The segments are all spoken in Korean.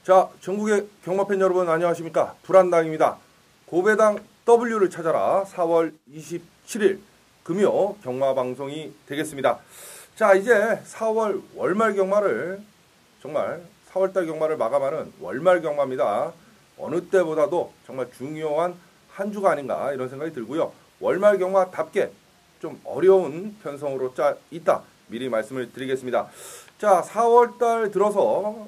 자, 전국의 경마팬 여러분 안녕하십니까? 불안당입니다. 고배당 W를 찾아라 4월 27일 금요 경마방송이 되겠습니다. 자, 이제 4월 월말 경마를 정말 4월달 경마를 마감하는 월말 경마입니다. 어느 때보다도 정말 중요한 한 주가 아닌가 이런 생각이 들고요. 월말 경마답게 좀 어려운 편성으로 짜 있다. 미리 말씀을 드리겠습니다. 자, 4월달 들어서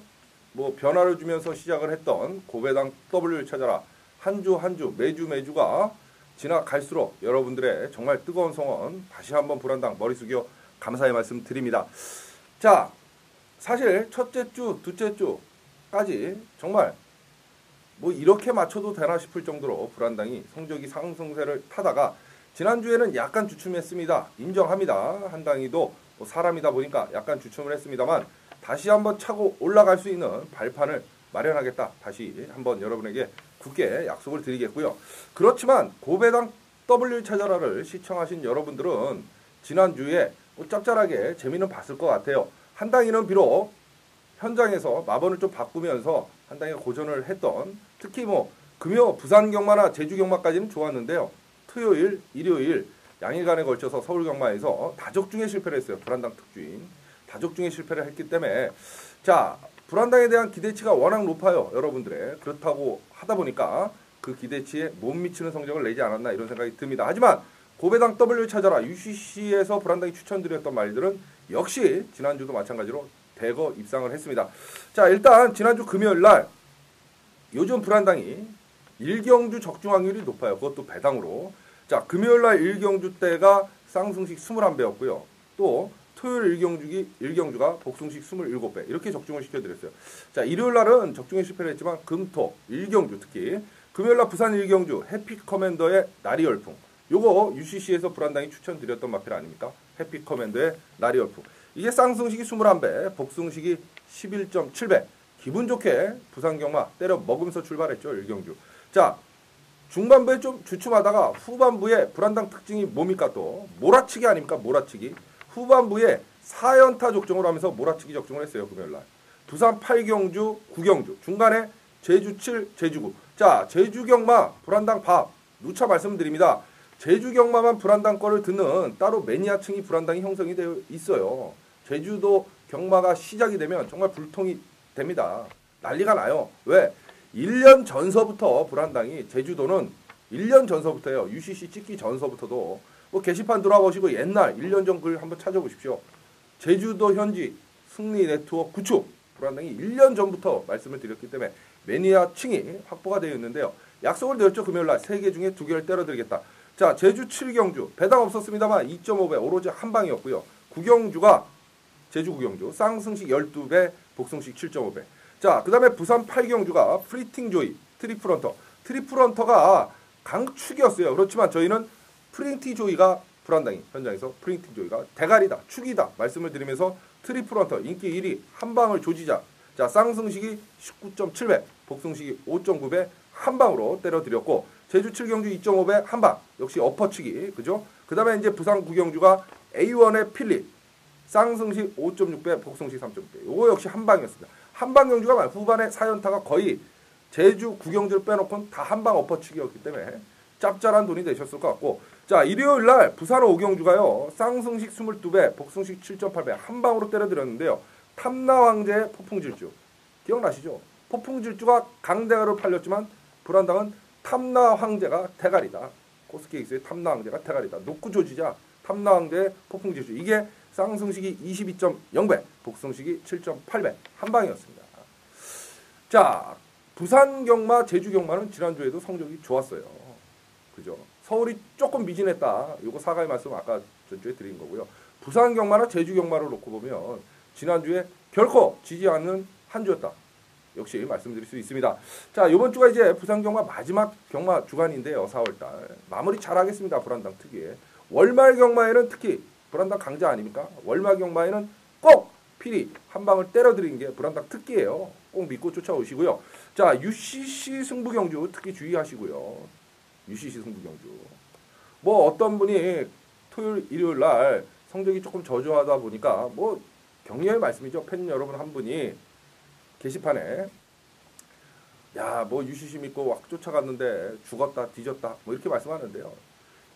뭐 변화를 주면서 시작을 했던 고배당 W를 찾아라 한 주 한 주 매주가 지나갈수록 여러분들의 정말 뜨거운 성원 다시 한번 불안당 머리 숙여 감사의 말씀 드립니다. 자, 사실 첫째 주, 둘째 주까지 정말 뭐 이렇게 맞춰도 되나 싶을 정도로 불안당이 성적이 상승세를 타다가 지난주에는 약간 주춤했습니다. 인정합니다. 한당이도 뭐 사람이다 보니까 약간 주춤을 했습니다만 다시 한번 차고 올라갈 수 있는 발판을 마련하겠다. 다시 한번 여러분에게 굳게 약속을 드리겠고요. 그렇지만 고배당 W 찾아라를 시청하신 여러분들은 지난주에 뭐 짭짤하게 재미는 봤을 것 같아요. 한당이는 비록 현장에서 마번을 좀 바꾸면서 한당이가 고전을 했던 특히 뭐 금요 부산 경마나 제주 경마까지는 좋았는데요. 토요일, 일요일 양일간에 걸쳐서 서울 경마에서 다적중에 실패를 했어요. 불안당 특주인. 다적중에 실패를 했기 때문에 자, 불안당에 대한 기대치가 워낙 높아요. 여러분들의. 그렇다고 하다 보니까 그 기대치에 못 미치는 성적을 내지 않았나 이런 생각이 듭니다. 하지만 고배당 W 찾아라 UCC에서 불안당이 추천드렸던 말들은 역시 지난주도 마찬가지로 대거 입상을 했습니다. 자, 일단 지난주 금요일날 요즘 불안당이 일경주 적중 확률이 높아요. 그것도 배당으로. 자, 금요일날 일경주 때가 쌍승식 21배였고요. 또 토요일 일경주가 복숭식 27배 이렇게 적중을 시켜드렸어요. 자, 일요일날은 적중에 실패를 했지만 금토 일경주 특히 금요일날 부산 일경주 해피커맨더의 날이 열풍 요거 UCC에서 불안당이 추천드렸던 마필 아닙니까? 해피커맨더의 날이 열풍 이게 쌍승식이 21배 복숭식이 11.7배 기분 좋게 부산 경마 때려 먹으면서 출발했죠. 일경주. 자, 중반부에 좀 주춤하다가 후반부에 불안당 특징이 뭡니까? 또 몰아치기 아닙니까? 몰아치기. 후반부에 4연타 적중을 하면서 몰아치기 적중을 했어요. 금요일날. 부산 8경주, 9경주. 중간에 제주 7, 제주 9. 자, 제주 경마 불안당 밥. 누차 말씀드립니다. 제주 경마만 불안당 거를 듣는 따로 매니아층이 불안당이 형성이 되어 있어요. 제주도 경마가 시작이 되면 정말 불통이 됩니다. 난리가 나요. 왜? 1년 전서부터 불안당이 제주도는 1년 전서부터요. UCC 찍기 전서부터도 뭐 게시판 들어와보시고 옛날 1년 전 글 한번 찾아보십시오. 제주도 현지 승리 네트워크 구축 불안당이 1년 전부터 말씀을 드렸기 때문에 매니아층이 확보가 되어 있는데요. 약속을 드렸죠. 금요일날 3개 중에 2개를 때려드리겠다. 자, 제주 7경주 배당 없었습니다만 2.5배 오로지 한 방이었고요. 9경주가 제주 9경주 쌍승식 12배 복승식 7.5배. 자, 그 다음에 부산 8경주가 프리팅 조이 트리플헌터가 강축이었어요. 그렇지만 저희는 프린티 조이가 불안당이 현장에서 프린팅 조이가 대가리다 축이다 말씀을 드리면서 트리플헌터 인기 1위 한방을 조지자. 자, 쌍승식이 19.7배 복승식이 5.9배 한방으로 때려드렸고 제주 7경주 2.5배 한방 역시 엎어치기 그죠? 그 다음에 이제 부산 9경주가 A1의 필립 쌍승식 5.6배 복승식 3.6배 요거 역시 한방이었습니다. 한방 경주가 후반에 4연타가 거의 제주 9경주를 빼놓고는 다 한방 엎어치기였기 때문에 짭짤한 돈이 되셨을 것 같고 자, 일요일날 부산 5경주가요 쌍승식 22배 복승식 7.8배 한방으로 때려드렸는데요. 탐나왕제의 폭풍질주 기억나시죠? 폭풍질주가 강대가로 팔렸지만 불안당은 탐나황제가 대가리다. 코스케이스의 탐나황제가 대가리다. 녹구 조지자 탐나왕제의 폭풍질주 이게 쌍승식이 22.0배 복승식이 7.8배 한방이었습니다. 자, 부산 경마 제주 경마는 지난주에도 성적이 좋았어요. 그죠? 서울이 조금 미진했다. 요거 사과의 말씀 아까 전주에 드린 거고요. 부산 경마나 제주 경마를 놓고 보면 지난주에 결코 지지 않는 한 주였다. 역시 말씀드릴 수 있습니다. 자, 이번 주가 이제 부산 경마 마지막 경마 주간인데요. 4월달. 마무리 잘하겠습니다. 불안당 특유의. 월말 경마에는 특히 불안당 강자 아닙니까? 월말 경마에는 꼭 필히 한 방을 때려드리는 게 불안당 특기예요. 꼭 믿고 쫓아오시고요. 자, UCC 승부경주 특히 주의하시고요. UCC 승부경주. 뭐 어떤 분이 토요일, 일요일 날 성적이 조금 저조하다 보니까 뭐 격려의 말씀이죠. 팬 여러분 한 분이 게시판에 야, 뭐 UCC 믿고 막 쫓아갔는데 죽었다, 뒤졌다, 뭐 이렇게 말씀하는데요.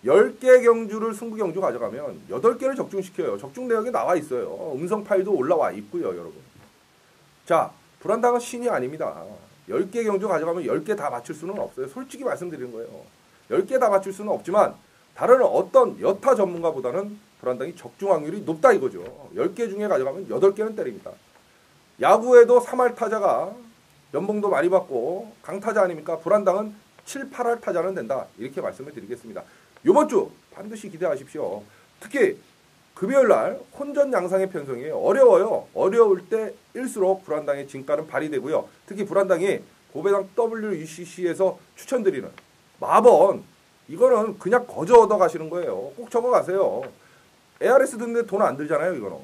10개 경주를 승부 경주 가져가면 8개를 적중시켜요. 적중 내역에 나와 있어요. 음성 파일도 올라와 있고요, 여러분. 자, 불안당은 신이 아닙니다. 10개 경주 가져가면 10개 다 맞출 수는 없어요. 솔직히 말씀드리는 거예요. 10개 다 맞출 수는 없지만 다른 어떤 여타 전문가보다는 불안당이 적중 확률이 높다 이거죠. 10개 중에 가져가면 8개는 때립니다. 야구에도 3할 타자가 연봉도 많이 받고 강타자 아닙니까? 불안당은 7, 8할 타자는 된다. 이렇게 말씀을 드리겠습니다. 이번 주 반드시 기대하십시오. 특히 금요일날 혼전 양상의 편성이 어려워요. 어려울 때일수록 불안당의 진가는 발휘되고요. 특히 불안당이 고배당 WUCC에서 추천드리는 마번, 이거는 그냥 거저 얻어 가시는 거예요. 꼭 적어가세요. ARS 듣는데 돈 안 들잖아요. 이거는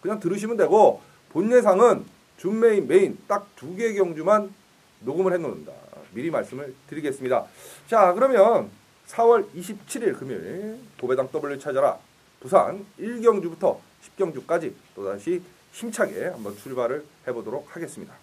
그냥 들으시면 되고, 본 예상은 준메인, 메인 딱 2개 경주만 녹음을 해놓는다. 미리 말씀을 드리겠습니다. 자, 그러면 4월 27일 금요일 고배당 W 찾아라 부산 1경주부터 10경주까지 또다시 힘차게 한번 출발을 해보도록 하겠습니다.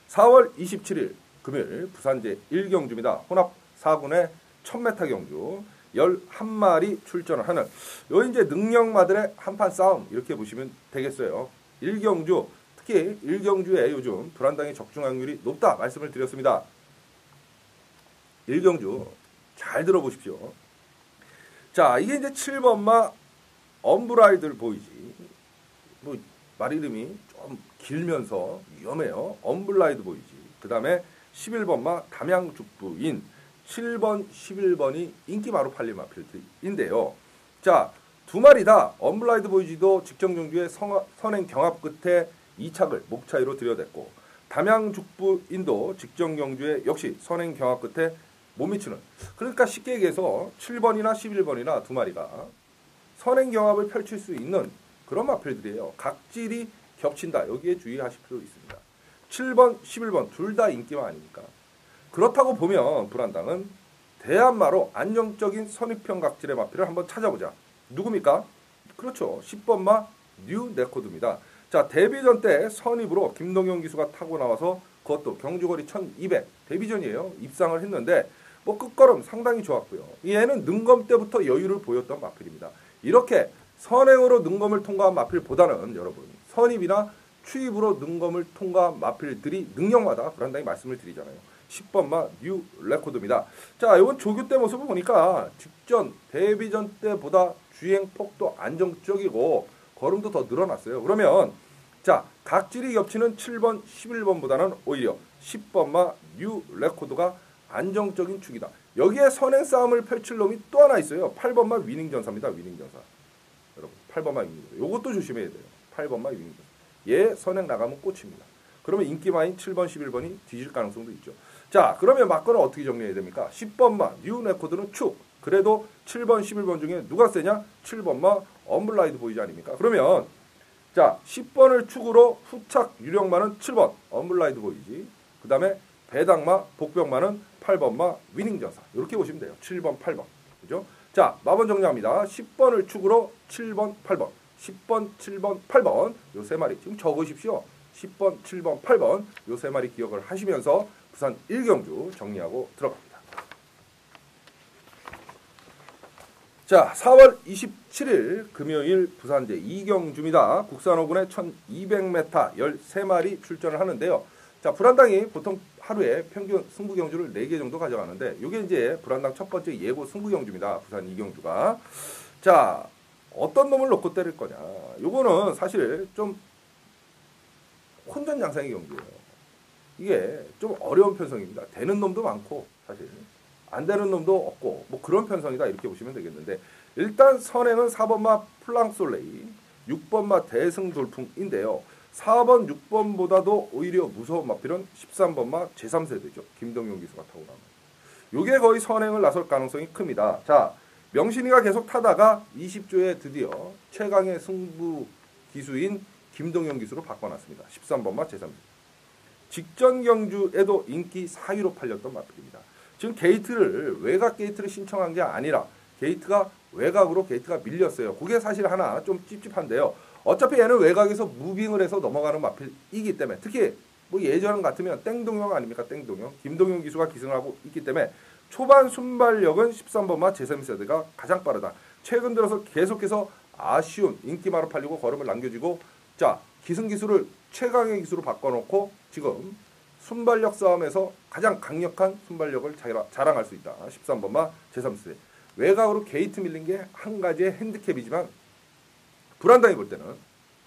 4월 27일 금요일 부산제 1경주입니다. 혼합 4군의 1000m 경주 11마리 출전을 하는 요 이제 능력마들의 한판 싸움 이렇게 보시면 되겠어요. 1경주, 특히 1경주에 요즘 불안당의 적중 확률이 높다 말씀을 드렸습니다. 1경주 잘 들어보십시오. 자, 이게 이제 7번마 엄브라이드 보이지. 뭐 말 이름이 좀 길면서 위험해요. 엄블라이드 보이지. 그 다음에 11번마 담양죽부인 7번, 11번이 인기 바로 팔린 마필드인데요. 자, 두 마리 다 엄블라이드 보이지도 직전 경주에 선행 경합 끝에 2착을 목 차이로 들여댔고, 담양죽부인도 직전 경주에 역시 선행 경합 끝에 못 미치는, 그러니까 쉽게 얘기해서 7번이나 11번이나 두 마리가 선행 경합을 펼칠 수 있는 그런 마필들이에요. 각질이 겹친다. 여기에 주의하실 필요 있습니다. 7번, 11번 둘 다 인기만 아닙니까? 그렇다고 보면 불안당은 대한마로 안정적인 선입형 각질의 마필을 한번 찾아보자. 누굽니까? 그렇죠. 10번마 뉴 네코드입니다. 자, 데뷔전 때 선입으로 김동현 기수가 타고 나와서 그것도 경주거리 1200 데뷔전이에요. 입상을 했는데 뭐 끝걸음 상당히 좋았고요. 얘는 능검 때부터 여유를 보였던 마필입니다. 이렇게 선행으로 능검을 통과한 마필보다는 여러분 선입이나 추입으로 능검을 통과한 마필들이 능력마다 불안당히 말씀을 드리잖아요. 10번마 뉴 레코드입니다. 자, 이번 조교 때 모습을 보니까 직전 데뷔전 때보다 주행 폭도 안정적이고 걸음도 더 늘어났어요. 그러면 자, 각질이 겹치는 7번, 11번보다는 오히려 10번마 뉴 레코드가 안정적인 축이다. 여기에 선행 싸움을 펼칠 놈이 또 하나 있어요. 8번마 위닝전사입니다. 위닝전사. 여러분 8번마 위닝전사. 요것도 조심해야 돼요. 8번마 위닝전사. 얘 선행 나가면 꽂힙니다. 그러면 인기마인 7번, 11번이 뒤질 가능성도 있죠. 자, 그러면 막건은 어떻게 정리해야 됩니까? 10번마 뉴 레코드는 축. 그래도 7번, 11번 중에 누가 세냐? 7번마 엄블라이드 보이지 아닙니까? 그러면 자, 10번을 축으로 후착 유력마는 7번 엄블라이드 보이지. 그 다음에 배당마, 복병마는 8번마 위닝전사. 이렇게 보시면 돼요. 7번, 8번. 그죠? 자, 마번 정리합니다. 10번을 축으로 7번, 8번. 10번, 7번, 8번. 요 세 마리 지금 적으십시오. 10번, 7번, 8번. 요 세 마리 기억을 하시면서 부산 1경주 정리하고 들어갑니다. 자, 4월 27일 금요일 부산제 2경주입니다. 국산 5군의 1200m 13마리 출전을 하는데요. 자, 불안당이 보통 하루에 평균 승부 경주를 4개 정도 가져가는데 이게 이제 불안당 첫 번째 예고 승부 경주입니다. 부산 2경주가. 자, 어떤 놈을 놓고 때릴 거냐. 요거는 사실 좀 혼전 양상의 경주예요. 이게 좀 어려운 편성입니다. 되는 놈도 많고 사실 안 되는 놈도 없고 뭐 그런 편성이다 이렇게 보시면 되겠는데, 일단 선행은 4번마 플랑솔레이, 6번마 대승돌풍인데요. 4번, 6번보다도 오히려 무서운 마필은 13번마 제3세대죠. 김동현 기수가 타고 나면. 요게 거의 선행을 나설 가능성이 큽니다. 자, 명신이가 계속 타다가 20조에 드디어 최강의 승부 기수인 김동현 기수로 바꿔놨습니다. 13번마 제3세대. 직전 경주에도 인기 4위로 팔렸던 마필입니다. 지금 게이트를 외곽 게이트를 신청한 게 아니라 게이트가 외곽으로 게이트가 밀렸어요. 그게 사실 하나 좀 찝찝한데요. 어차피 얘는 외곽에서 무빙을 해서 넘어가는 마필이기 때문에, 특히 뭐 예전 같으면 땡동영 아닙니까? 땡동영. 김동영 기수가 기승을 하고 있기 때문에 초반 순발력은 13번마 제3세대가 가장 빠르다. 최근 들어서 계속해서 아쉬운 인기마로 팔리고 걸음을 남겨주고 자 기승 기수를 최강의 기수로 바꿔놓고 지금 순발력 싸움에서 가장 강력한 순발력을 자랑할 수 있다. 13번마 제3세대. 외곽으로 게이트 밀린 게 한 가지의 핸디캡이지만 불안당이 볼 때는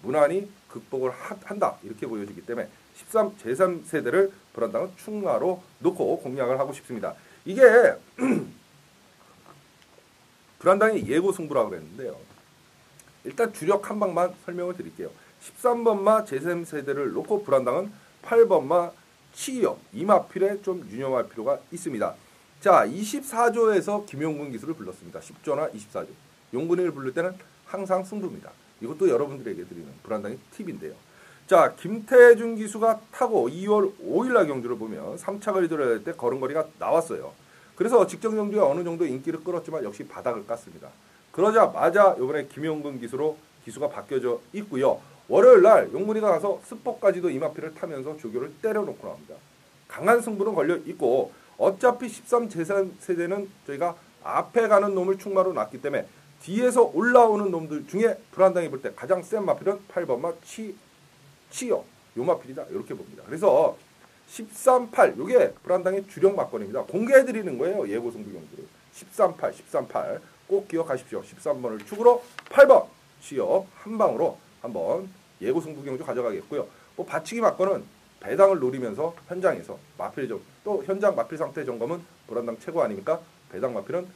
무난히 극복을 한다. 이렇게 보여지기 때문에 제3세대를 불안당은 충마로 놓고 공략을 하고 싶습니다. 이게 불안당이 예고 승부라고 그랬는데요. 일단 주력 한 방만 설명을 드릴게요. 13번마 제3세대를 놓고 불안당은 8번마 치역, 이마필에 좀 유념할 필요가 있습니다. 자, 24조에서 김용근 기수를 불렀습니다. 10조나 24조. 용근이를 부를 때는 항상 승부입니다. 이것도 여러분들에게 드리는 불안당의 팁인데요. 자, 김태준 기수가 타고 2월 5일날 경주를 보면 3차거리 들어야 할 때 걸음거리가 나왔어요. 그래서 직전 경주에 어느 정도 인기를 끌었지만 역시 바닥을 깠습니다. 그러자마자 이번에 김용근 기수가 바뀌어져 있고요. 월요일날 용문이가 가서 스포까지도 이마피를 타면서 조교를 때려놓고 나옵니다. 강한 승부는 걸려있고 어차피 13 제3세대는 저희가 앞에 가는 놈을 충마로 놨기 때문에 뒤에서 올라오는 놈들 중에 불안당이 볼 때 가장 센 마필은 8번마 치역 요 마필이다 이렇게 봅니다. 그래서 13-8 요게 불안당의 주력 막건입니다. 공개해드리는 거예요. 예고 승부 경주를 13-8 꼭 기억하십시오. 13번을 축으로 8번 치역 한 방으로 한번 예고 승부 경주 가져가겠고요. 뭐 받치기 막건은 배당을 노리면서 현장에서 마필 또 현장 마필 상태 점검은 불안당 최고 아닙니까? 배당 마필은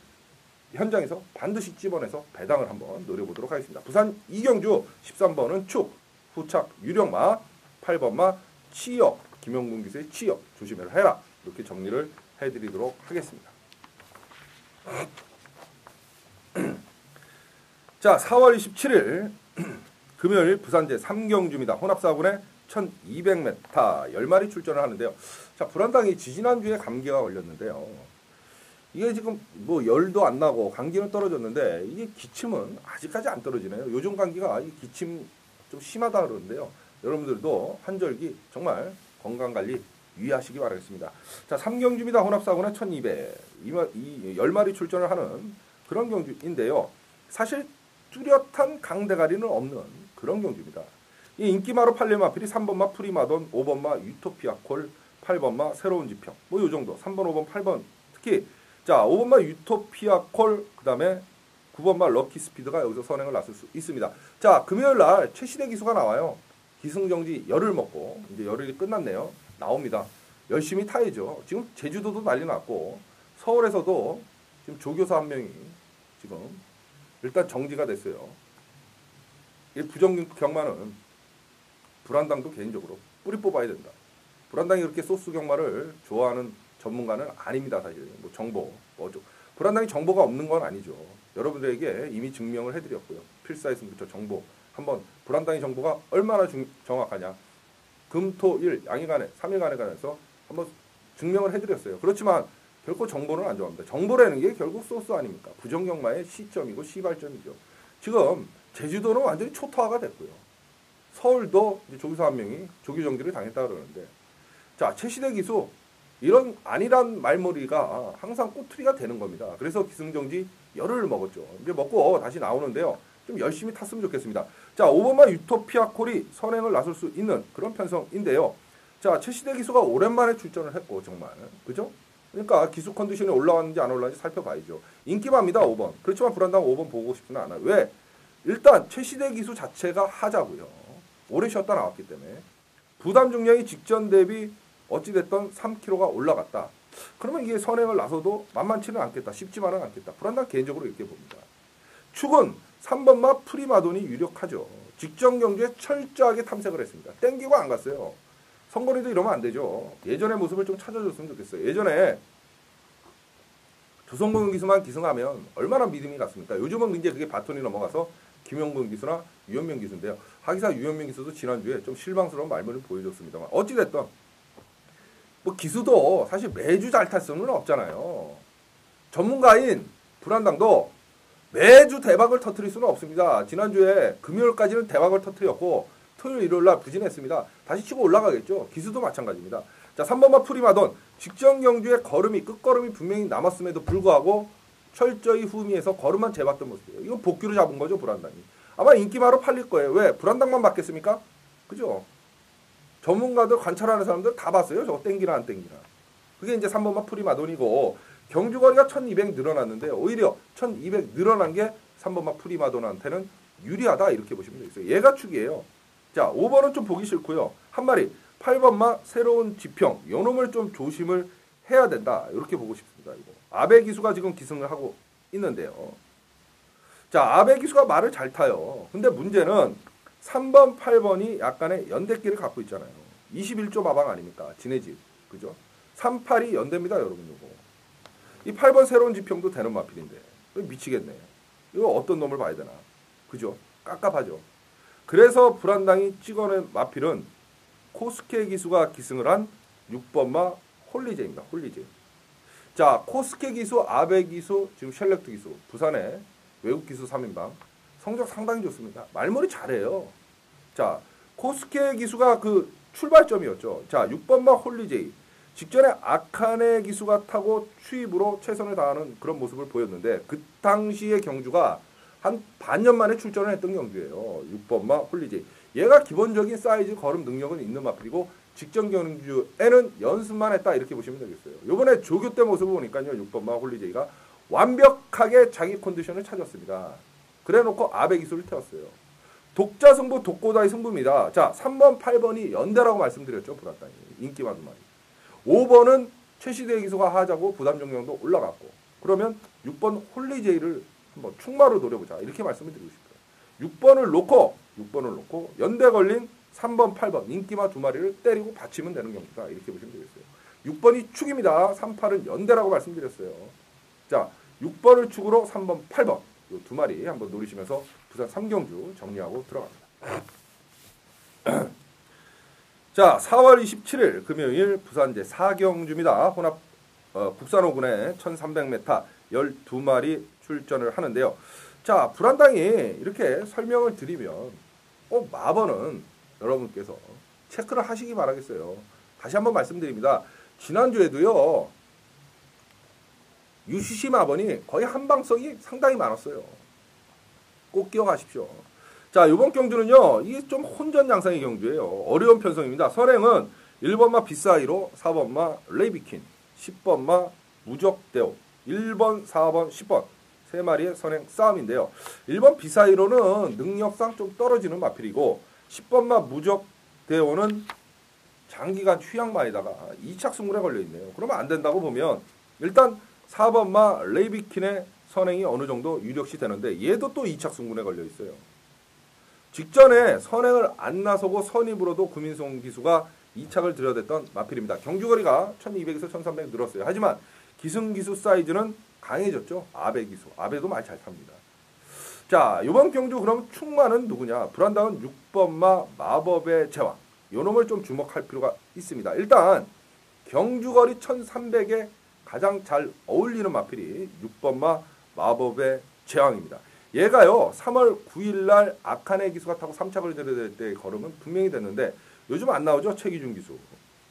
현장에서 반드시 집어내서 배당을 한번 노려보도록 하겠습니다. 부산 이경주 13번은 축, 후착 유령마, 8번마 치역, 김용근 기수의 치역 조심해라 이렇게 정리를 해드리도록 하겠습니다. 자, 4월 27일 금요일 부산 제3경주입니다. 혼합사군에 1200m 10마리 출전을 하는데요. 자, 불안당이 지지난주에 감기가 걸렸는데요. 이게 지금 뭐 열도 안 나고 감기는 떨어졌는데 이게 기침은 아직까지 안 떨어지네요. 요즘 감기가 이 기침 좀 심하다 그러는데요. 여러분들도 환절기 정말 건강관리 유의하시기 바라겠습니다. 자, 3경주입니다. 혼합사군에 1200 10마리 출전을 하는 그런 경주인데요. 사실 뚜렷한 강대가리는 없는 그런 경주입니다. 이 인기마로 팔레마필이 3번마 프리마돈, 5번마 유토피아콜, 8번마 새로운 지평 뭐 요 정도 3번, 5번, 8번 특히 자 5번마 유토피아콜 그 다음에 9번마 럭키스피드가 여기서 선행을 나설 수 있습니다. 자 금요일날 최시대 기수가 나와요. 기승정지 열을 먹고 이제 열흘이 끝났네요. 나옵니다. 열심히 타야죠. 지금 제주도도 난리 났고 서울에서도 지금 조교사 한 명이 지금 일단 정지가 됐어요. 이 부정경마는 불안당도 개인적으로 뿌리 뽑아야 된다. 불안당이 그렇게 소스 경마를 좋아하는 전문가는 아닙니다. 사실 뭐 정보 불안당이 정보가 없는 건 아니죠. 여러분들에게 이미 증명을 해드렸고요. 필사이승부처 정보 한번 불안당의 정보가 얼마나 정확하냐 금토일 양일간에 3일간에 관해서 한번 증명을 해드렸어요. 그렇지만 결코 정보는 안 좋아합니다. 정보라는 게 결국 소스 아닙니까? 부정경마의 시점이고 시발점이죠. 지금 제주도는 완전히 초토화가 됐고요. 서울도 이제 조교사 한 명이 조교 정지를 당했다 그러는데 자 최시대 기수 이런 아니란 말머리가 항상 꼬투리가 되는 겁니다. 그래서 기승정지 열흘을 먹었죠. 이제 먹고 다시 나오는데요. 좀 열심히 탔으면 좋겠습니다. 자 5번마 유토피아 콜이 선행을 나설 수 있는 그런 편성인데요. 자 최시대 기수가 오랜만에 출전을 했고 정말 그죠? 그러니까 기수 컨디션이 올라왔는지 안 올라왔는지 살펴봐야죠. 인기마입니다 5번. 그렇지만 불안당 5번 보고 싶지는 않아요. 왜? 일단 최시대 기수 자체가 하자고요. 오래 쉬었다 나왔기 때문에 부담 중량이 직전 대비 어찌됐던 3kg가 올라갔다. 그러면 이게 선행을 나서도 만만치는 않겠다. 쉽지만은 않겠다. 불안당 개인적으로 이렇게 봅니다. 축은 3번마 프리마돈이 유력하죠. 직전 경주에 철저하게 탐색을 했습니다. 땡기고 안 갔어요. 선거리도 이러면 안 되죠. 예전의 모습을 좀 찾아줬으면 좋겠어요. 예전에 조성근 기수만 기승하면 얼마나 믿음이 갔습니까? 요즘은 이제 그게 바톤이 넘어가서 김용근 기수나 유현명 기수인데요. 하기사 유현명 기수도 지난주에 좀 실망스러운 말문을 보여줬습니다만 어찌됐든 뭐 기수도 사실 매주 잘 탈 수는 없잖아요. 전문가인 불안당도 매주 대박을 터뜨릴 수는 없습니다. 지난주에 금요일까지는 대박을 터뜨렸고 토요일 일요일 날 부진했습니다. 다시 치고 올라가겠죠. 기수도 마찬가지입니다. 자, 3번마 프리마돈 직전 경주의 걸음이 끝걸음이 분명히 남았음에도 불구하고 철저히 후미에서 걸음만 재봤던 모습이에요. 이건 복귀로 잡은 거죠, 불안당이. 아마 인기마로 팔릴 거예요. 왜? 불안당만 받겠습니까? 그죠? 전문가들 관찰하는 사람들 다 봤어요. 저거 땡기나 안 땡기나. 그게 이제 3번마 프리마돈이고 경주거리가 1200 늘어났는데 오히려 1200 늘어난 게 3번마 프리마돈한테는 유리하다 이렇게 보시면 되겠어요. 얘가 축이에요. 자, 5번은 좀 보기 싫고요. 한 마리 8번마 새로운 지평 요놈을 좀 조심을 해야 된다. 이렇게 보고 싶습니다. 이거. 아베 기수가 지금 기승을 하고 있는데요. 자, 아베 기수가 말을 잘 타요. 근데 문제는 3번, 8번이 약간의 연대끼를 갖고 있잖아요. 21조 마방 아닙니까? 지네집. 그죠? 38이 연대입니다, 여러분. 이거. 이 8번 새로운 지평도 되는 마필인데. 미치겠네. 이거 어떤 놈을 봐야 되나? 그죠? 깝깝하죠. 그래서 불안당이 찍어낸 마필은 코스케 기수가 기승을 한 6번마 홀리제입니다. 홀리제. 자, 코스케 기수, 아베 기수, 지금 셜렉트 기수, 부산의 외국 기수 3인방. 성적 상당히 좋습니다. 말머리 잘해요. 자, 코스케 기수가 그 출발점이었죠. 자, 6번마 홀리제이. 직전에 아카네 기수가 타고 추입으로 최선을 다하는 그런 모습을 보였는데 그 당시의 경주가 한 반년 만에 출전을 했던 경주예요. 6번마 홀리제이. 얘가 기본적인 사이즈 걸음 능력은 있는 마필이고 직전 경주에는 연습만 했다 이렇게 보시면 되겠어요. 요번에 조교 때 모습을 보니까요. 6번마 홀리제이가 완벽하게 자기 컨디션을 찾았습니다. 그래놓고 아베 기수를 태웠어요. 독자 승부, 독고다이 승부입니다. 자, 3번, 8번이 연대라고 말씀드렸죠. 불안당이. 인기 많은 말이. 5번은 최시대 기수가 하자고 부담 정량도 올라갔고 그러면 6번 홀리제이를 한번 충마로 노려보자. 이렇게 말씀을 드리고 싶어요. 6번을 놓고 연대 걸린 3번, 8번 인기마 두 마리를 때리고 받치면 되는 경기다. 이렇게 보시면 되겠어요. 6번이 축입니다. 3, 8은 연대라고 말씀드렸어요. 자, 6번을 축으로 3번, 8번 이 두 마리 한번 노리시면서 부산 3경주 정리하고 들어갑니다. 자, 4월 27일 금요일 부산 제 4경주입니다. 혼합 국산호군의 1300m 12마리 출전을 하는데요. 자, 불안당이 이렇게 설명을 드리면 마번은 여러분께서 체크를 하시기 바라겠어요. 다시 한번 말씀드립니다. 지난주에도요. UCC 마번이 거의 한방성이 상당히 많았어요. 꼭 기억하십시오. 자, 이번 경주는요. 이게 좀 혼전 양상의 경주예요. 어려운 편성입니다. 선행은 1번마 비사이로, 4번마 레이비킨, 10번마 무적대오, 1번, 4번, 10번 세 마리의 선행 싸움인데요. 1번 비사이로는 능력상 좀 떨어지는 마필이고 10번마 무적대오는 장기간 휴양만에다가 2착 승부에 걸려있네요. 그러면 안 된다고 보면 일단 4번마 레이비킨의 선행이 어느 정도 유력시 되는데 얘도 또 2착 승부에 걸려있어요. 직전에 선행을 안 나서고 선입으로도 구민송 기수가 2착을 들여댔던 마필입니다. 경주거리가 1200에서 1300 늘었어요. 하지만 기승기수 사이즈는 강해졌죠. 아베 기수. 아베도 많이 잘 탑니다. 자, 이번 경주 그럼 충마는 누구냐? 불안당은 6번마 마법의 제왕. 요놈을 좀 주목할 필요가 있습니다. 일단 경주거리 1300에 가장 잘 어울리는 마필이 6번마 마법의 제왕입니다. 얘가요 3월 9일날 아카네 기수가 타고 3착을 들여댈 때 걸음은 분명히 됐는데 요즘 안 나오죠. 최기준 기수.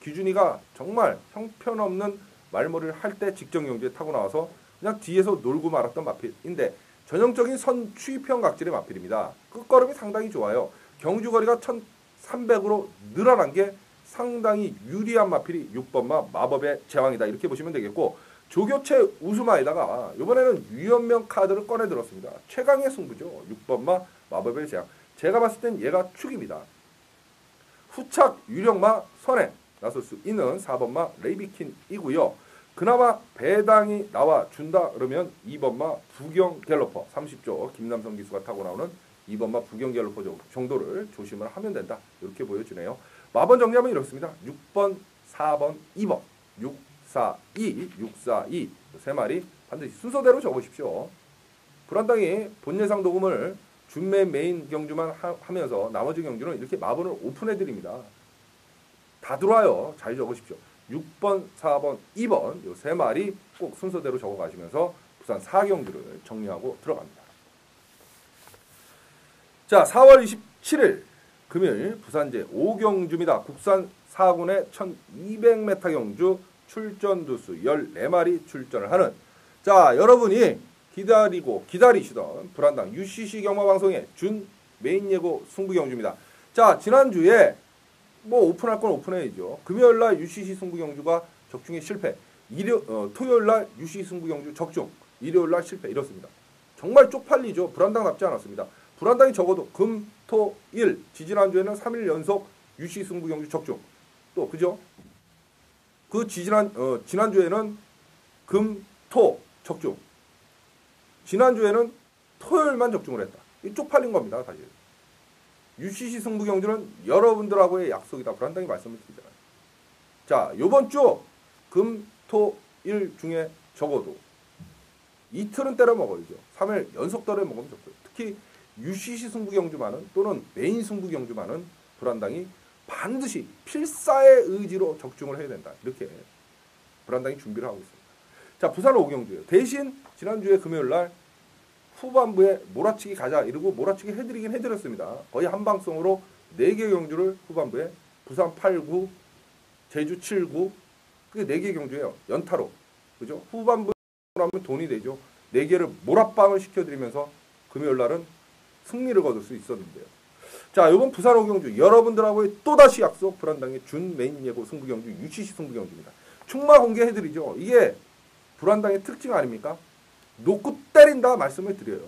기준이가 정말 형편없는 말머리를 할 때 직전 경주에 타고 나와서 그냥 뒤에서 놀고 말았던 마필인데 전형적인 선 추입형 각질의 마필입니다. 끝걸음이 상당히 좋아요. 경주거리가 1300으로 늘어난 게 상당히 유리한 마필이 6번마 마법의 제왕이다. 이렇게 보시면 되겠고 조교체 우수마에다가 이번에는 유연명 카드를 꺼내 들었습니다. 최강의 승부죠. 6번마 마법의 제왕. 제가 봤을 땐 얘가 축입니다. 후착 유력마 선행 나설 수 있는 4번마 레이비킨이고요. 그나마 배당이 나와준다 그러면 2번마 부경 갤러퍼 30조 김남성 기수가 타고 나오는 2번마 부경 갤러퍼 정도를 조심을 하면 된다. 이렇게 보여주네요. 마번 정리하면 이렇습니다. 6번, 4번, 2번, 6, 4, 2, 6, 4, 2 세 마리 반드시 순서대로 적으십시오. 불안당이 본 예상 도금을 준매 메인 경주만 하면서 나머지 경주는 이렇게 마번을 오픈해드립니다. 다 들어와요. 잘 적으십시오. 6번, 4번, 2번 이 세 마리 꼭 순서대로 적어가시면서 부산 4경주를 정리하고 들어갑니다. 자, 4월 27일 금일 부산제 5경주입니다. 국산 4군의 1200m 경주 출전 두수 14마리 출전을 하는, 자, 여러분이 기다리시던 불안당 UCC 경마방송의 준 메인 예고 승부 경주입니다. 자, 지난주에 뭐 오픈할 건 오픈해야죠. 금요일날 UCC 승부 경주가 적중에 실패, 토요일날 UCC 승부 경주 적중, 일요일날 실패, 이렇습니다. 정말 쪽팔리죠. 불안당답지 않았습니다. 불안당이 적어도 금, 토, 일, 지지난주에는 3일 연속 UCC 승부 경주 적중. 또 그죠? 지난주에는 금, 토 적중. 지난주에는 토요일만 적중을 했다. 이 쪽팔린 겁니다, 사실. UCC 승부 경주는 여러분들하고의 약속이다. 불안당히 말씀을 드리잖아요. 자, 요번 주 금, 토, 일 중에 적어도 이틀은 때려 먹어야죠. 3일 연속 때려 먹으면 좋고요. 특히 UCC 승부 경주만은, 또는 메인 승부 경주만은 불안당이 반드시 필사의 의지로 적중을 해야 된다. 이렇게 불안당이 준비를 하고 있습니다. 자, 부산 5경주예요. 대신 지난주에 금요일날 후반부에 몰아치기 가자 이러고 몰아치기 해드렸습니다. 거의 한방성으로 4개 경주를 후반부에 부산 8, 9, 제주 7, 9, 그게 4개 경주예요. 연타로. 그죠? 후반부에 하면 돈이 되죠. 4개를 몰아빵을 시켜드리면서 금요일날은 승리를 거둘 수 있었는데요. 자, 이번 부산 5경주 여러분들하고의 또다시 약속, 불안당의 준 메인 예고 승부 경주 UCC 승부 경주입니다. 충마 공개해드리죠. 이게 불안당의 특징 아닙니까? 놓고 때린다 말씀을 드려요.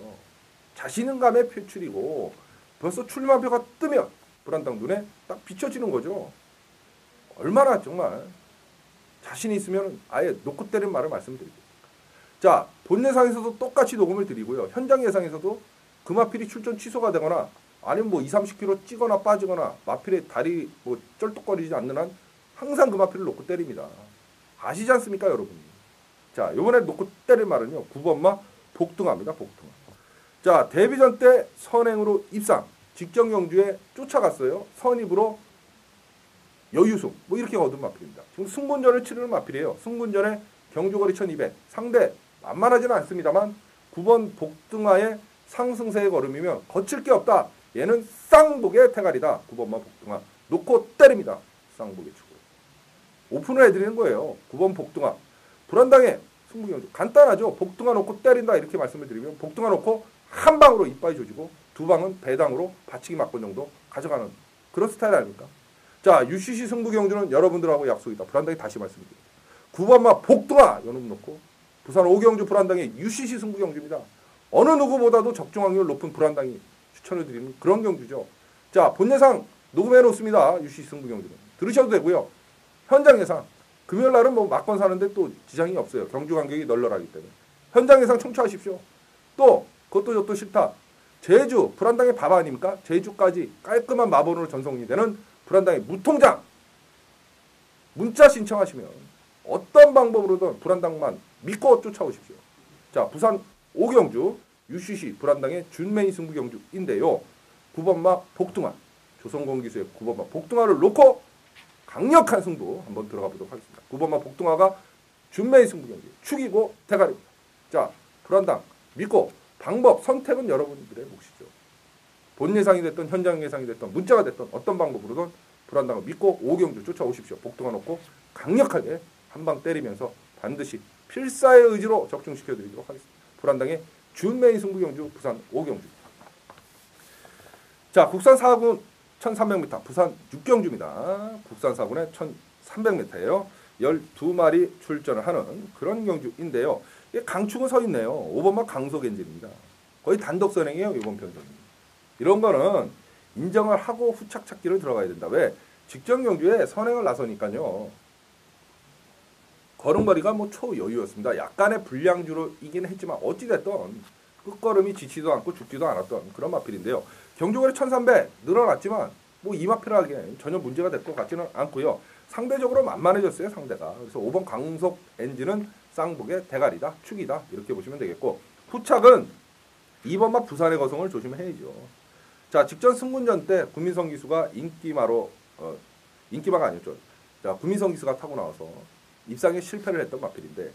자신감의 표출이고, 벌써 출마표가 뜨면 불안당 눈에 딱 비춰지는 거죠. 얼마나 정말 자신이 있으면 아예 놓고 때린 말을 말씀드릴게요. 자, 본 예상에서도 똑같이 녹음을 드리고요. 현장 예상에서도 금화필이 출전 취소가 되거나 아니면 뭐 20-30km 찌거나 빠지거나 마필의 다리 뭐 쩔뚝거리지 않는 한 항상 금화필을 놓고 때립니다. 아시지 않습니까, 여러분? 자, 이번에 놓고 때릴 말은요, 9번마 복등화입니다. 복등화. 자, 데뷔전 때 선행으로 입상, 직전 경주에 쫓아갔어요. 선입으로 여유승, 뭐 이렇게 얻은 마필입니다. 지금 승군전을 치르는 마필이에요. 승군전에 경주거리 1200, 상대 만만하지는 않습니다만 9번 복등화의 상승세의 걸음이면 거칠 게 없다. 얘는 쌍복의 태갈이다. 9번마 복등화. 놓고 때립니다. 쌍복의 축을. 오픈을 해드리는 거예요. 9번 복등화. 불안당의 승부경주. 간단하죠. 복등화 놓고 때린다 이렇게 말씀을 드리면 복등화 놓고 한 방으로 이빨이 조지고 두 방은 배당으로 받치기 맞고 정도 가져가는 그런 스타일 아닙니까? 자, UCC 승부경주는 여러분들하고 약속이다. 불안당이 다시 말씀드립니다. 9번마 복등화 요놈 놓고 부산 5경주 불안당의 UCC 승부경주입니다. 어느 누구보다도 적중 확률 높은 불안당이 추천을 드리는 그런 경주죠. 자, 본 예상 녹음해 놓습니다. UCC 승부경주는. 들으셔도 되고요. 현장 예상. 금요일 날은 뭐 막건 사는데 또 지장이 없어요. 경주 간격이 널널하기 때문에. 현장 예상 청취하십시오. 또 그것도 저도 싫다. 제주 불안당의 밥 아닙니까? 제주까지 깔끔한 마본으로 전송이 되는 불안당의 무통장. 문자 신청하시면 어떤 방법으로든 불안당만 믿고 쫓아오십시오. 자, 부산 5경주 UCC 불안당의 준메인 승부 경주인데요. 9번마 복등화. 조선공기수의 9번마 복등화를 놓고 강력한 승부 한번 들어가 보도록 하겠습니다. 9번마 복등화가 준메인 승부 경기 축이고 대가리입니다. 자, 불안당 믿고 방법 선택은 여러분들의 몫이죠. 본 예상이 됐던 현장 예상이 됐던 문자가 됐던 어떤 방법으로든 불안당을 믿고 5경주 쫓아오십시오. 복등화 놓고 강력하게 한 방 때리면서 반드시 필사의 의지로 적중시켜드리도록 하겠습니다. 불안당의 준메인 승부 경주 부산 5경주. 자, 국산 4군 1300m, 부산 6경주입니다. 국산 4군의 1300m예요. 12마리 출전을 하는 그런 경주인데요. 강축은 서 있네요. 5번마 강소겐진입니다. 거의 단독 선행이에요, 이번 편성이. 이런 거는 인정을 하고 후착 찾기를 들어가야 된다. 왜? 직전 경주에 선행을 나서니까요. 걸음걸이가 뭐 초여유였습니다. 약간의 불량주로 이긴 했지만 어찌됐든 끝걸음이 지치도 않고 죽지도 않았던 그런 마필인데요. 경주거리 1300 늘어났지만 뭐 이 마필하기엔 전혀 문제가 될 것 같지는 않고요. 상대적으로 만만해졌어요, 상대가. 그래서 5번 강속 엔진은 쌍복의 대가리다, 축이다 이렇게 보시면 되겠고, 후착은 2번마 부산의 거성을 조심해야죠. 자, 직전 승군전 때 구민성 기수가 인기마가 아니었죠. 자, 구민성 기수가 타고 나와서 입상에 실패를 했던 마필인데,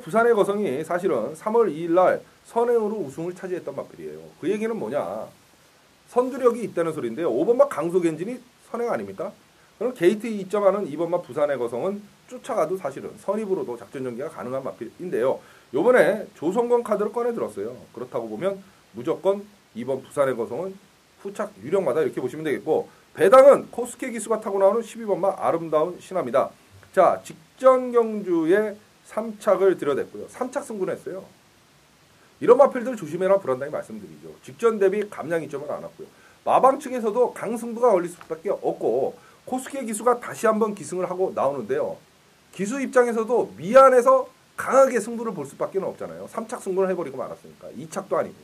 부산의 거성이 사실은 3월 2일 날 선행으로 우승을 차지했던 마필이에요. 그 얘기는 뭐냐? 선두력이 있다는 소리인데요. 5번마 강속 엔진이 선행 아닙니까? 그럼 게이트 2.1은 2번마 부산의 거성은 쫓아가도 사실은 선입으로도 작전 전개가 가능한 마필인데요. 요번에 조선권 카드를 꺼내 들었어요. 그렇다고 보면 무조건 2번 부산의 거성은 후착 유력마다 이렇게 보시면 되겠고, 배당은 코스케 기수가 타고 나오는 12번마 아름다운 신화입니다. 자, 직전 경주에 3착을 들여댔고요. 3착 승부는 했어요. 이런 마필들 조심해라 불안당히 말씀드리죠. 직전 대비 감량 이점은 안 왔고요. 마방 측에서도 강승부가 걸릴 수밖에 없고, 코스케 기수가 다시 한번 기승을 하고 나오는데요. 기수 입장에서도 미안해서 강하게 승부를 볼 수밖에 없잖아요. 3착 승부를 해버리고 말았으니까. 2착도 아니고.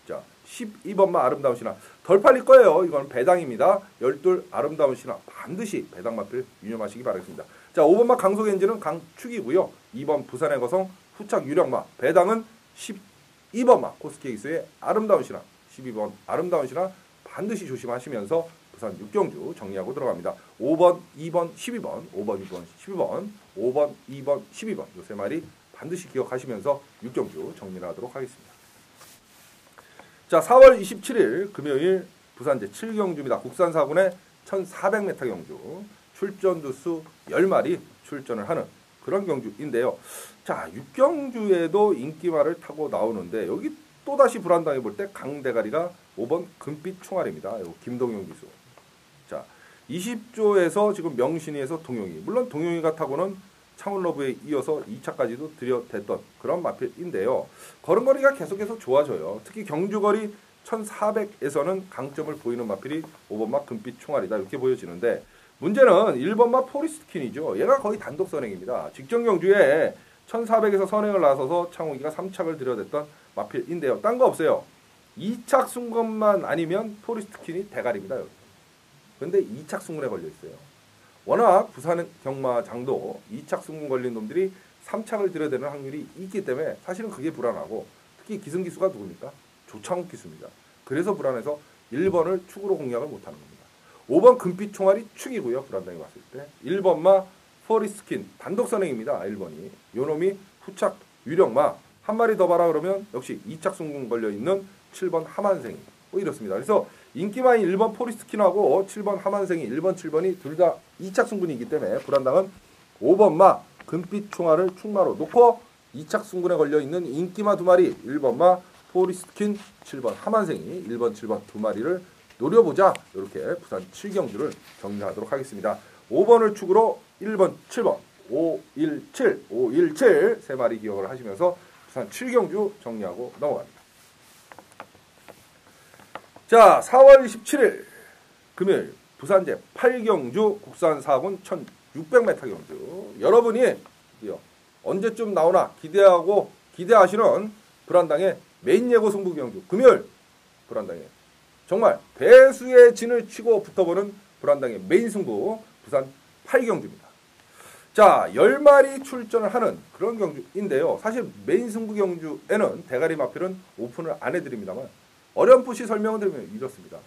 자, 12번마 아름다운 신화. 덜 팔릴 거예요. 이건 배당입니다. 12 아름다운 신화. 반드시 배당 마필 유념하시기 바라겠습니다. 자, 5번마 강속 엔진은 강축이고요. 2번 부산의 거성 후착 유력마. 배당은 12번마 코스케 기수의 아름다운 신화. 12번 아름다운 신화 반드시 조심하시면서 부산 6경주 정리하고 들어갑니다. 5번, 2번, 12번, 5번, 2번, 12번, 5번, 2번, 12번 요 세 마리 반드시 기억하시면서 6경주 정리를 하도록 하겠습니다. 자, 4월 27일 금요일 부산 제7경주입니다. 국산 4군의 1400m 경주. 출전 두수 10마리 출전을 하는 그런 경주인데요. 자, 6경주에도 인기말을 타고 나오는데 여기 또다시 불안당해 볼 때 강대가리가 5번 금빛 총알입니다. 김동용 기수. 자, 20조에서 지금 명신이에서 동용이. 물론 동용이가 타고는 창원러브에 이어서 2차까지도 들여댔던 그런 마필인데요. 걸음걸이가 계속해서 좋아져요. 특히 경주거리 1400에서는 강점을 보이는 마필이 5번마 금빛 총알이다. 이렇게 보여지는데 문제는 1번마 포리스트킨이죠. 얘가 거의 단독 선행입니다. 직전 경주에 1400에서 선행을 나서서 창호기가 3착을 들여댔던 마필인데요. 딴 거 없어요. 2착 순간만 아니면 포리스트킨이 대가리입니다. 그런데 2착 순간에 걸려 있어요. 워낙 부산 경마장도 2착 승군 걸린 놈들이 3착을 들여대는 확률이 있기 때문에 사실은 그게 불안하고, 특히 기승기수가 누굽니까? 조창욱 기수입니다. 그래서 불안해서 1번을 축으로 공략을 못하는 겁니다. 5번 금빛 총알이 축이고요. 불안당이 봤을 때. 1번마 포리스킨 단독 선행입니다. 1번이. 요놈이 후착 유력마. 한 마리 더 봐라 그러면 역시 2착 승군 걸려있는 7번 하만생이. 뭐 이렇습니다. 그래서 인기마인 1번 포리스킨하고 7번 하만생이 1번, 7번이 둘 다 2착 승군이기 때문에 불안당은 5번마 금빛 총알을 축마로 놓고 2착 승군에 걸려있는 인기마 두 마리 1번마 포리스킨 7번 하만생이 1번, 7번 두 마리를 노려보자. 이렇게 부산 7경주를 정리하도록 하겠습니다. 5번을 축으로 1번, 7번 517, 517 세 마리 기억을 하시면서 부산 7경주 정리하고 넘어갑니다. 자, 4월 27일 금요일 부산 제8경주 국산 4군 1600m 경주. 여러분이 언제쯤 나오나 기대하시는 불안당의 메인 예고 승부 경주. 금요일 불안당의 정말 배수의 진을 치고 붙어보는 불안당의 메인 승부 부산 8경주입니다. 자, 10마리 출전을 하는 그런 경주인데요. 사실 메인 승부 경주에는 대가리 마필은 오픈을 안 해드립니다만 어렴풋이 설명을 드리면 이렇습니다.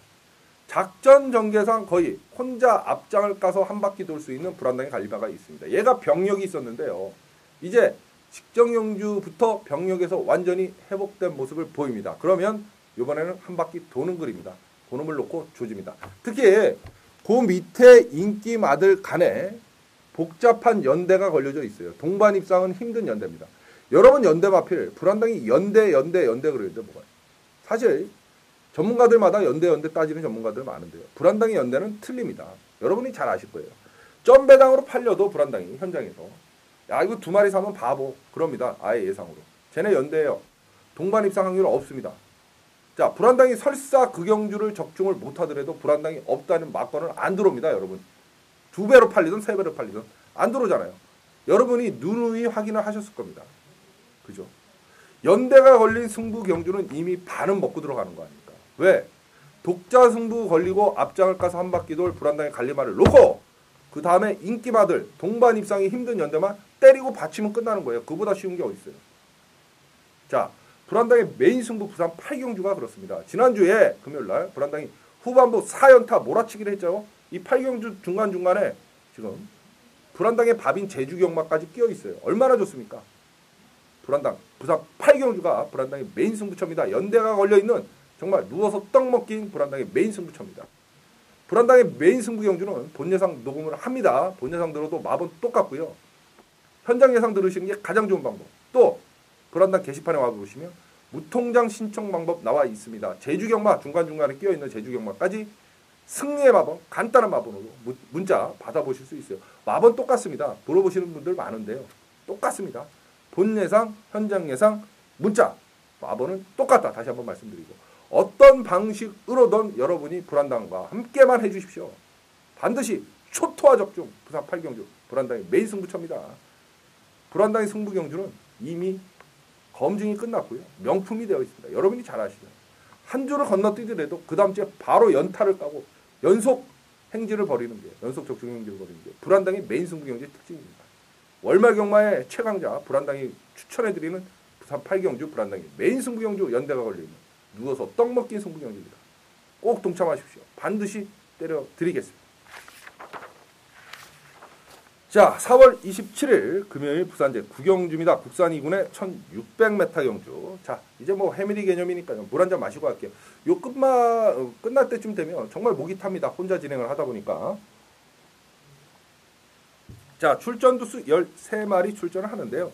작전 전개상 거의 혼자 앞장을 까서 한 바퀴 돌 수 있는 불안당의 갈리바가 있습니다. 얘가 병력이 있었는데요. 이제 직전 경주부터 병력에서 완전히 회복된 모습을 보입니다. 그러면 이번에는 한 바퀴 도는 글입니다. 도움을 놓고 조집니다. 특히 그 밑에 인기마들 간에 복잡한 연대가 걸려져 있어요. 동반 입상은 힘든 연대입니다. 여러분 연대 마필 불안당이 연대 그러는데 뭐가 사실 전문가들마다 연대 따지는 전문가들 많은데요. 불안당의 연대는 틀립니다. 여러분이 잘 아실 거예요. 점배당으로 팔려도 불안당이 현장에서 야 이거 두 마리 사면 바보 그럽니다. 아예 예상으로. 쟤네 연대예요. 동반 입상 확률은 없습니다. 자, 불안당이 설사 그 경주를 적중을 못하더라도 불안당이 없다는 막건은 안 들어옵니다. 여러분. 2배로 팔리든 3배로 팔리든 안 들어오잖아요. 여러분이 누누이 확인을 하셨을 겁니다. 그죠? 연대가 걸린 승부 경주는 이미 반은 먹고 들어가는 거 아닙니까? 왜? 독자 승부 걸리고 앞장을 까서 한 바퀴 돌 불안당의 갈리마를 놓고 그 다음에 인기마들 동반 입상이 힘든 연대만 때리고 받치면 끝나는 거예요. 그보다 쉬운 게 어디 있어요? 자, 불안당의 메인 승부 부산 8경주가 그렇습니다. 지난주에 금요일날 불안당이 후반부 4연타 몰아치기를 했죠. 이 8경주 중간중간에 지금 불안당의 밥인 제주경마까지 끼어 있어요. 얼마나 좋습니까? 불안당 부산 8경주가 불안당의 메인 승부처입니다. 연대가 걸려있는 정말 누워서 떡 먹긴 불안당의 메인 승부처입니다. 불안당의 메인 승부 경주는 본 예상 녹음을 합니다. 본 예상 들어도 마번 똑같고요. 현장 예상 들으시는 게 가장 좋은 방법. 또 불안당 게시판에 와보시면 무통장 신청 방법 나와 있습니다. 제주경마 중간중간에 끼어있는 제주경마까지 승리의 마번, 간단한 마번으로 문자 받아보실 수 있어요. 마번 똑같습니다. 물어보시는 분들 많은데요. 똑같습니다. 본 예상, 현장 예상, 문자 마번은 똑같다. 다시 한번 말씀드리고 어떤 방식으로든 여러분이 불안당과 함께만 해주십시오. 반드시 초토화 적중 부산 8경주 불안당의 메인 승부처입니다. 불안당의 승부 경주는 이미 검증이 끝났고요. 명품이 되어 있습니다. 여러분이 잘 아시죠. 한 주를 건너뛰더라도 그 다음 주에 바로 연타를 까고 연속 행진을 벌이는 게 연속 적중 행진을 벌이는 게 불안당의 메인 승부 경주의 특징입니다. 월말 경마의 최강자 불안당이 추천해드리는 부산 8경주 불안당의 메인 승부 경주 연대가 걸려있는 누워서 떡 먹긴 승부 경주입니다. 꼭 동참하십시오. 반드시 때려드리겠습니다. 자, 4월 27일 금요일 부산제 9경주입니다. 국산 2군의 1600m 경주. 자, 이제 뭐 해밀이 개념이니까요. 물 한잔 마시고 할게요. 요 끝날 때쯤 되면 정말 목이 탑니다. 혼자 진행을 하다 보니까. 자, 출전 두수 13마리 출전을 하는데요.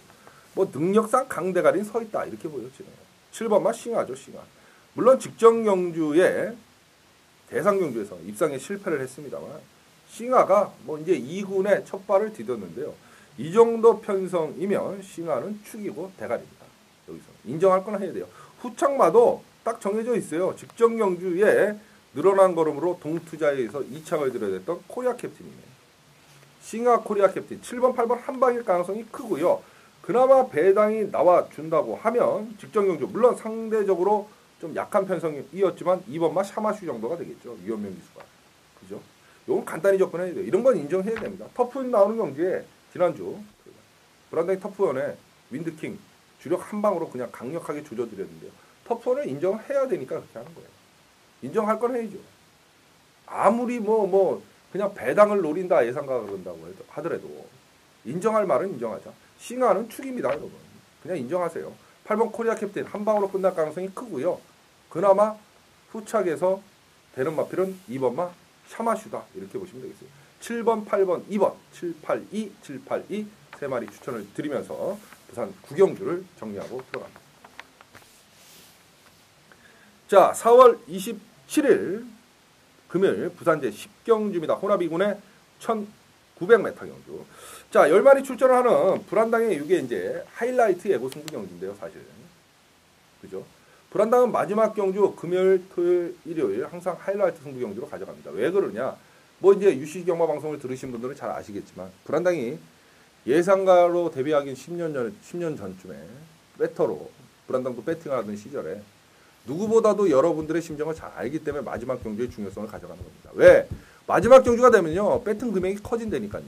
뭐 능력상 강대가리는 서 있다. 이렇게 보여지네요. 7번마 싱하죠, 싱하. 물론 직전 경주에 대상 경주에서 입상에 실패를 했습니다만 싱하가 뭐 이제 2군의 첫 발을 디뎠는데요. 이 정도 편성이면 싱하는 축이고 대가리입니다. 여기서 인정할 건 해야 돼요. 후착마도 딱 정해져 있어요. 직전 경주에 늘어난 걸음으로 동투자에서 2착을 들여댔던 코리아 캡틴이네요. 싱하 코리아 캡틴 7번, 8번 한 방일 가능성이 크고요. 그나마 배당이 나와준다고 하면 직전 경주 물론 상대적으로 좀 약한 편성이었지만 2번마 샤마슈 정도가 되겠죠. 위험명 기수가. 그죠? 이건 간단히 접근해야 돼요. 이런 건 인정해야 됩니다. 터프원 나오는 경주에 지난주 불안당이 터프원에 윈드킹 주력 한 방으로 그냥 강력하게 조져드렸는데요. 터프원을 인정을 해야 되니까 그렇게 하는 거예요. 인정할 건 해야죠. 아무리 그냥 배당을 노린다 예상가 그런다고 하더라도 인정할 말은 인정하자. 싱하는 축입니다, 여러분. 그냥 인정하세요. 8번 코리아 캡틴 한 방으로 끝날 가능성이 크고요. 그나마 후착에서 되는 마필은 2번마 샤마슈다. 이렇게 보시면 되겠어요. 7번, 8번, 2번, 782, 782 세 마리 추천을 드리면서 부산 9경주를 정리하고 들어갑니다. 자, 4월 27일 금요일 부산제 10경주입니다. 호나비군의 1900m 경주. 자, 10마리 출전을 하는 불안당의 이게 이제 하이라이트 예고 승부 경주인데요, 사실. 그죠? 불안당은 마지막 경주 금요일, 토요일, 일요일 항상 하이라이트 승부 경주로 가져갑니다. 왜 그러냐? 뭐 이제 UC 경마 방송을 들으신 분들은 잘 아시겠지만 불안당이 예상가로 데뷔하긴 10년 전쯤에 배터로 불안당도 배팅하던 시절에 누구보다도 여러분들의 심정을 잘 알기 때문에 마지막 경주의 중요성을 가져가는 겁니다. 왜? 마지막 경주가 되면요. 배팅 금액이 커진다니까요.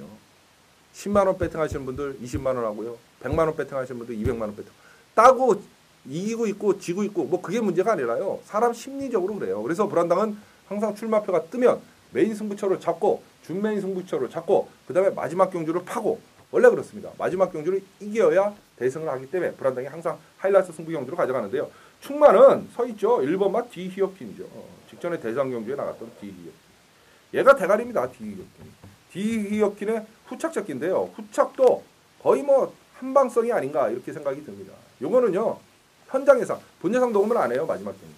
10만원 배팅 하시는 분들 20만원 하고요. 100만원 배팅 하시는 분들 200만원 배팅. 따고 이기고 있고 지고 있고 뭐 그게 문제가 아니라요. 사람 심리적으로 그래요. 그래서 불안당은 항상 출마표가 뜨면 메인 승부처를 잡고 준메인 승부처를 잡고 그 다음에 마지막 경주를 파고 원래 그렇습니다. 마지막 경주를 이겨야 대승을 하기 때문에 불안당이 항상 하이라이트 승부 경주로 가져가는데요. 충만은 서있죠. 1번마 디히어킨이죠. 직전에 대상 경주에 나갔던 디히어킨. 얘가 대가리입니다. 디히어킨의 후착적기인데요. 후착도 거의 뭐 한방성이 아닌가 이렇게 생각이 듭니다. 요거는요. 현장 예상, 본 예상 녹음을 안 해요. 마지막 경주.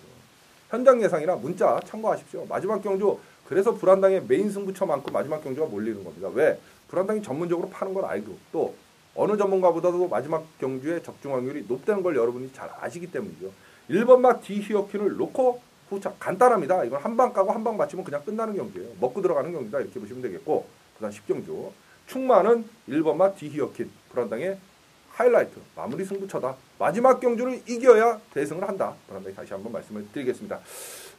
현장 예상이나 문자 참고하십시오. 마지막 경주 그래서 불안당의 메인 승부처 많고 마지막 경주가 몰리는 겁니다. 왜? 불안당이 전문적으로 파는 걸 알고 또 어느 전문가보다도 마지막 경주의 적중 확률이 높다는 걸 여러분이 잘 아시기 때문이죠. 1번마 디히어킨을 놓고 후착 간단합니다. 이건 한 방 까고 한 방 맞추면 그냥 끝나는 경주예요. 먹고 들어가는 경주다 이렇게 보시면 되겠고 부산 10경주 충만은 1번마 디히어킨 불안당의 하이라이트 마무리 승부처다. 마지막 경주를 이겨야 대승을 한다. 불안당이 다시 한번 말씀을 드리겠습니다.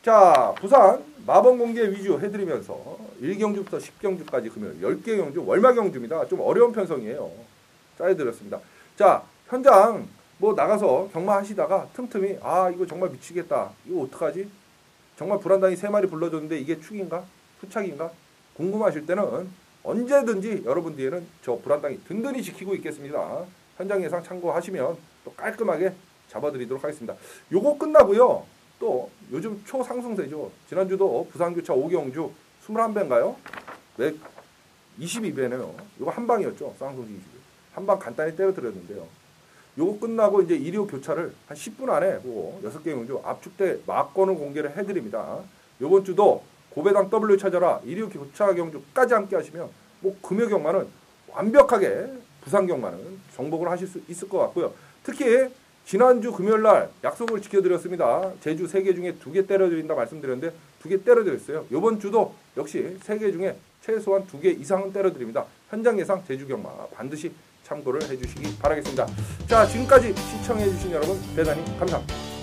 자, 부산 마번 공개 위주 해드리면서 1경주부터 10경주까지 금요일 10개 경주 월마 경주입니다. 좀 어려운 편성이에요. 짜여드렸습니다. 자, 현장 뭐 나가서 경마하시다가 틈틈이 아 이거 정말 미치겠다. 이거 어떡하지? 정말 불안당이 3마리 불러줬는데 이게 축인가? 후착인가? 궁금하실 때는 언제든지 여러분 뒤에는 저 불안당이 든든히 지키고 있겠습니다. 현장 예상 참고하시면 또 깔끔하게 잡아드리도록 하겠습니다. 요거 끝나고요. 또 요즘 초상승세죠. 지난주도 부산교차 5경주 21배인가요? 네, 22배네요. 이거 한 방이었죠. 쌍둥이 22배. 한 방 간단히 때려드렸는데요. 요거 끝나고 이제 일요 교차를 한 10분 안에 6개 경주 압축대 막권을 공개를 해드립니다. 요번 주도 고배당 W 찾아라 일요 교차 경주까지 함께 하시면 뭐 금요 경마는 완벽하게 부산 경마는 정복을 하실 수 있을 것 같고요. 특히 지난주 금요일날 약속을 지켜드렸습니다. 제주 3개 중에 2개 때려드린다 말씀드렸는데 2개 때려드렸어요. 이번 주도 역시 3개 중에 최소한 2개 이상은 때려드립니다. 현장 예상 제주 경마 반드시 참고를 해주시기 바라겠습니다. 자, 지금까지 시청해주신 여러분 대단히 감사합니다.